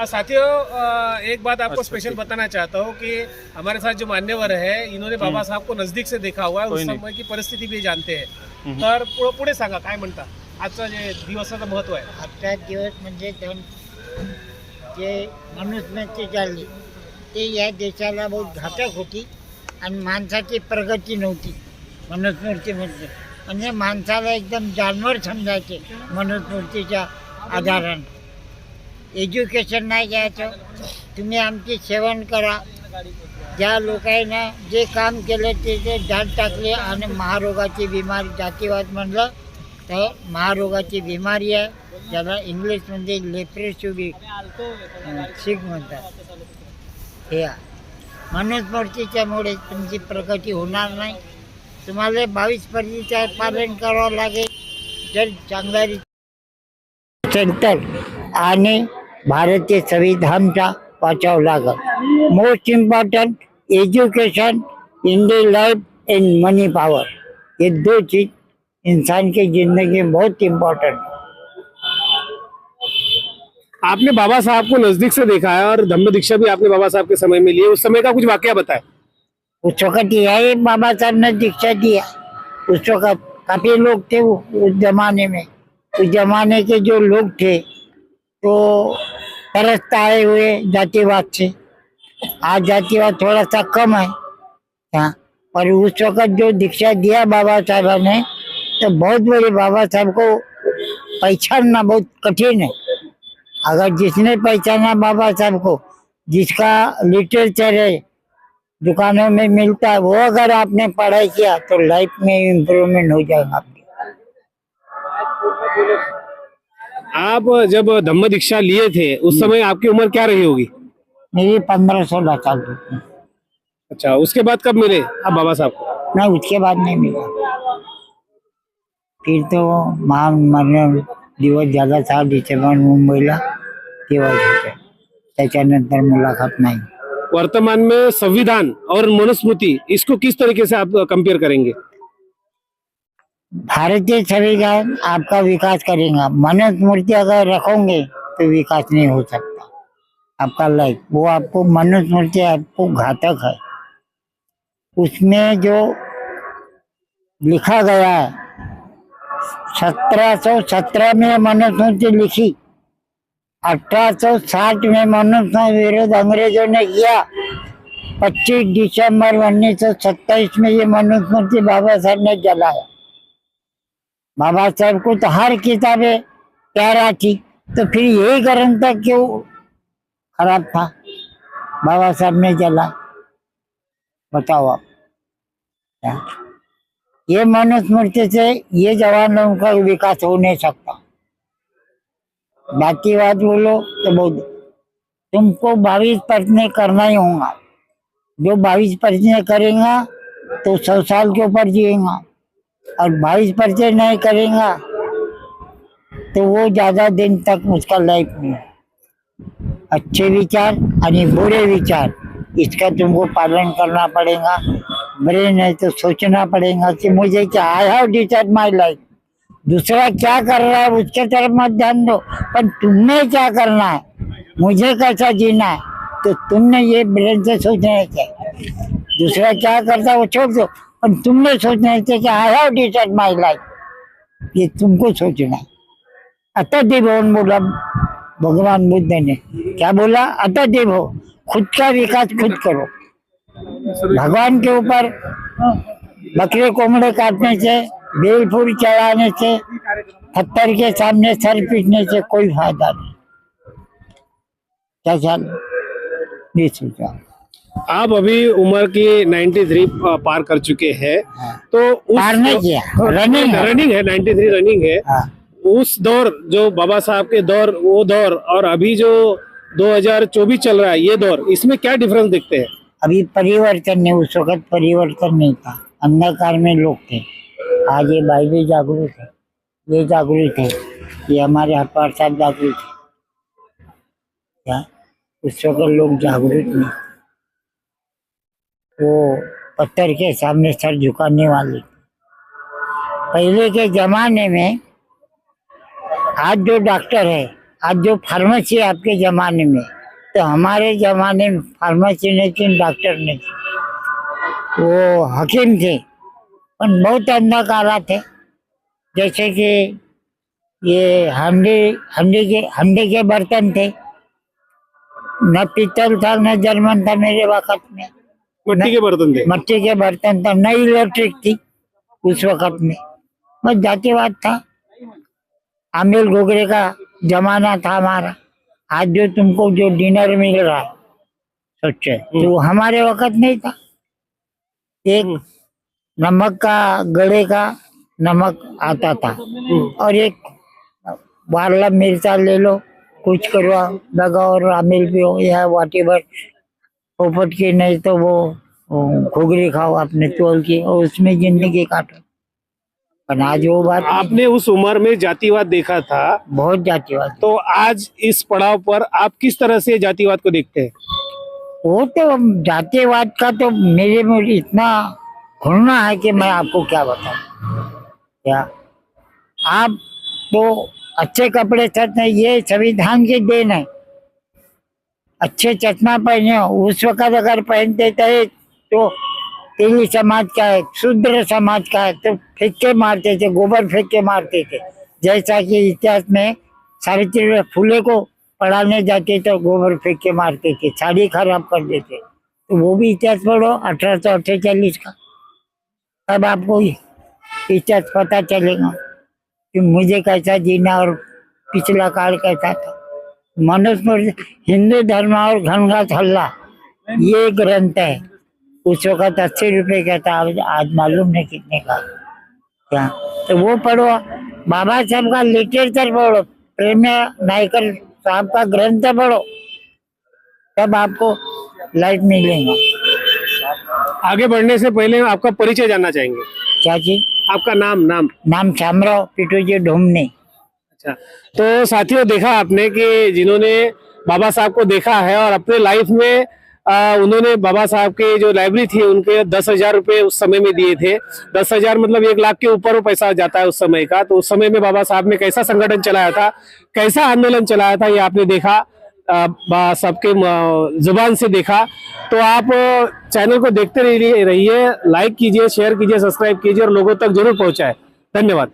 साथियों, एक बात आपको स्पेशल बताना चाहता हूँ कि हमारे साथ जो मान्यवर है इन्होंने बाबा साहब को नजदीक से देखा हुआ है, उस समय की परिस्थिती भी जानते हैं. तर पुढे सांगा काय म्हणता आजचा जे दिवसाचं महत्व आहे. आजचा दिवस म्हणजे जे मनुस्मृती चालली ते या देशाला बहुत घातक होती आणि माणसाची प्रगती नव्हती मनुस्मृतीमध्ये. म्हणजे माणसाला एकदम जानवर समजायचे मनुस्मृतीच्या आधाराने. एज्युकेशन नाही घ्यायचं, तुम्ही आमची सेवन करा. ज्या लोकांना जे काम केलं ते डाट टाकले आणि महारोगाची बिमारी, जातीवाद म्हणलं तर महारोगाची बिमारी आहे, ज्याला इंग्लिशमध्ये लेप्रेसी सिक म्हणतात. हे मनुस्मृतीच्यामुळे तुमची प्रगती होणार नाही. तुम्हाला 22 परिधीचं पालन करावं लागेल जर चांगल्या सेंटर आणि भारतीय संविधानचा वाचावं लागेल. Most important education, Indian life and money power, ये दो चीज इंसान की जिंदगी में बहुत इम्पोर्टेंट. आपने बाबा साहब को नजदीक से देखा है और धम्म दीक्षा भी आपने बाबा साहब के समय में ली है. उस समय का कुछ वाकया बताए. उस वक्त यही बाबा साहब ने दीक्षा दिया. उस वक्त काफी लोग थे उस जमाने में. उस जमाने के जो लोग थे तो परस्त आए हुए जातिवाद से. आज जातिवाद थोड़ा सा कम है हाँ. और उस वक्त जो दीक्षा दिया बाबा साहब ने तो बहुत बड़े बाबा साहब को पहचानना बहुत कठिन है. अगर जिसने पहचाना बाबा साहब को, जिसका लिटरेचर है दुकानों में मिलता है, वो अगर आपने पढ़ाई किया तो लाइफ में इम्प्रूवमेंट हो जाएगा आपकी. आप जब धम्म दीक्षा लिए थे उस समय आपकी उम्र क्या रही होगी. मेरी 15-16 साल की. अच्छा, उसके बाद कब मिले आप बाबा साहब को. नहीं, उसके बाद नहीं मिला. फिर तो महामरण दिवस झाला था डिसेंबर मुंबईला, तेव्हा होते. त्याच्यानंतर मुलाखत नाही. वर्तमान में संविधान और मनुस्मृति, इसको किस तरीके से आप कंपेयर करेंगे. भारतीय संविधान आपका विकास करेगा. मनुस्मृति अगर रखोगे तो विकास नहीं हो सकता आपका लाइफ. वो आपको मनुस्मृति आपको घातक है. उसमें जो लिखा गया है 1717 में मनुस्मृति लिखी, 1860 में मनुस्मृति विरोध अंग्रेजों ने किया. 25 दिसंबर 1927 में ये मनुस्मृति बाबा साहब ने जलाया. बाबा साहब को तो हर किताबें प्यारा थी, तो फिर यही ग्रंथ क्यों खराब था बाबा साहब ने जला. बताओ आप. ये मनुस्मृति से ये जवानों का विकास हो नहीं सकता. जातिवाद बोलो तो बहुत, तुमको 22 प्रश्न करना ही होगा. जो 22 प्रश्न करेगा तो 100 साल के ऊपर जिएगा, और 22 प्रश्न नहीं करेगा तो वो ज्यादा दिन तक उसका लाइफ में. अच्छे विचार और बुरे विचार, इसका तुमको पालन करना पड़ेगा. बुरे नहीं तो सोचना पड़ेगा कि मुझे क्या, I have decide my life. दूसरा क्या कर रहा है उसके तरफ मत ध्यान दो, पर तुमने क्या करना है, मुझे कैसा जीना है, तो तुमने ये ब्रेन से सोचना है. क्या दूसरा क्या करता है वो छोड़ दो, पर तुमने सोचना है कि I have decide my life. ये तुमको सोचना है. अतः हो बोला भगवान बुद्ध ने. क्या बोला? अतः हो, खुद का विकास खुद करो. भगवान के ऊपर बकरे कोमड़े काटने से, बेल फूल चढ़ाने से, पत्थर के सामने सर पीटने से कोई फायदा नहीं. क्या ख्याल नहीं सोचा. आप अभी उम्र की 93 पार कर चुके हैं. तो पार नहीं किया, रनिंग है. 93 रनिंग है. उस दौर जो बाबा साहब के दौर, वो दौर, और अभी जो 2024 चल रहा है ये दौर, इसमें क्या डिफरेंस दिखते हैं. अभी परिवर्तन नहीं, उस वक्त परिवर्तन नहीं था. अंधकार में लोग थे. आज ये भाई भी जागरूक है, ये जागरूक है, ये हमारे हरपाल साहब जागरूक है. क्या उस वक्त लोग जागरूक नहीं, वो पत्थर के सामने सर झुकाने वाले. पहले के जमाने में आज जो डॉक्टर है, आज जो फार्मेसी है आपके जमाने में, तो हमारे जमाने में फार्मेसी नहीं थी, डॉक्टर नहीं थे, वो हकीम थे, पर बहुत अंधकारा थे। जैसे कि ये हंडी के बर्तन थे, न पीतल था न जर्मन था मेरे वक्त में, मिट्टी के बर्तन थे। मट्टी के बर्तन था, न इलेक्ट्रिक थी उस वक्त में, बस जातिवाद था। अमिल घुघरे का जमाना था हमारा। आज जो तुमको जो डिनर मिल रहा है सोचे, तो वो हमारे वक्त नहीं था। एक नमक का गड़े का नमक आता था, और एक वारला मिर्चा ले लो, कुछ करवा लगाओ और अमिल पियो या वाटेवर पोपट की, नहीं तो वो घुघरी खाओ अपने तोल की, और उसमें जिंदगी काटो। पर आज वो बात नहीं। आपने उस उम्र में जातिवाद देखा था, बहुत जातिवाद। तो आज इस पड़ाव पर आप किस तरह से जातिवाद को देखते हैं? वो तो जातिवाद का तो मेरे में इतना घुलना है कि मैं आपको क्या बताऊं। क्या आप तो अच्छे कपड़े पहनते, ये संविधान की देन है। अच्छे चश्मा पहने, उस वक्त अगर पहनते थे तो तेली समाज का है, शूद्र समाज का है, तो फेंक के मारते थे, गोबर फेंक के मारते थे। जैसा कि इतिहास में सावित्री फुले को पढ़ाने जाते तो गोबर फेंक के मारते थे, साड़ी खराब कर देते। तो वो भी इतिहास पढ़ो 1848 का, तब आपको इतिहास पता चलेगा कि मुझे कैसा जीना और पिछला काल कैसा था। मनुस्मृति, हिंदू धर्म और घनघाट हल्ला, ये ग्रंथ है। उस वक्त 80 रुपए का था, आज मालूम नहीं कितने का। क्या तो वो पढ़ो, बाबा साहब का लिटरेचर पढ़ो, प्रेम नायकर साहब का ग्रंथ पढ़ो, तब आपको लाइफ मिलेगा। आगे बढ़ने से पहले आपका परिचय जानना चाहेंगे। क्या चीज? आपका नाम शामराव पिटूजी ढूमने। अच्छा, तो साथियों देखा आपने कि जिन्होंने बाबा साहब को देखा है और अपने लाइफ में उन्होंने बाबा साहब के जो लाइब्रेरी थी उनके 10,000 रुपए उस समय में दिए थे। 10,000 मतलब 1 लाख के ऊपर वो पैसा जाता है उस समय का। तो उस समय में बाबा साहब ने कैसा संगठन चलाया था, कैसा आंदोलन चलाया था, ये आपने देखा, सबके जुबान से देखा। तो आप चैनल को देखते रहिए, लाइक कीजिए, शेयर कीजिए, सब्सक्राइब कीजिए और लोगों तक जरूर पहुंचाए। धन्यवाद।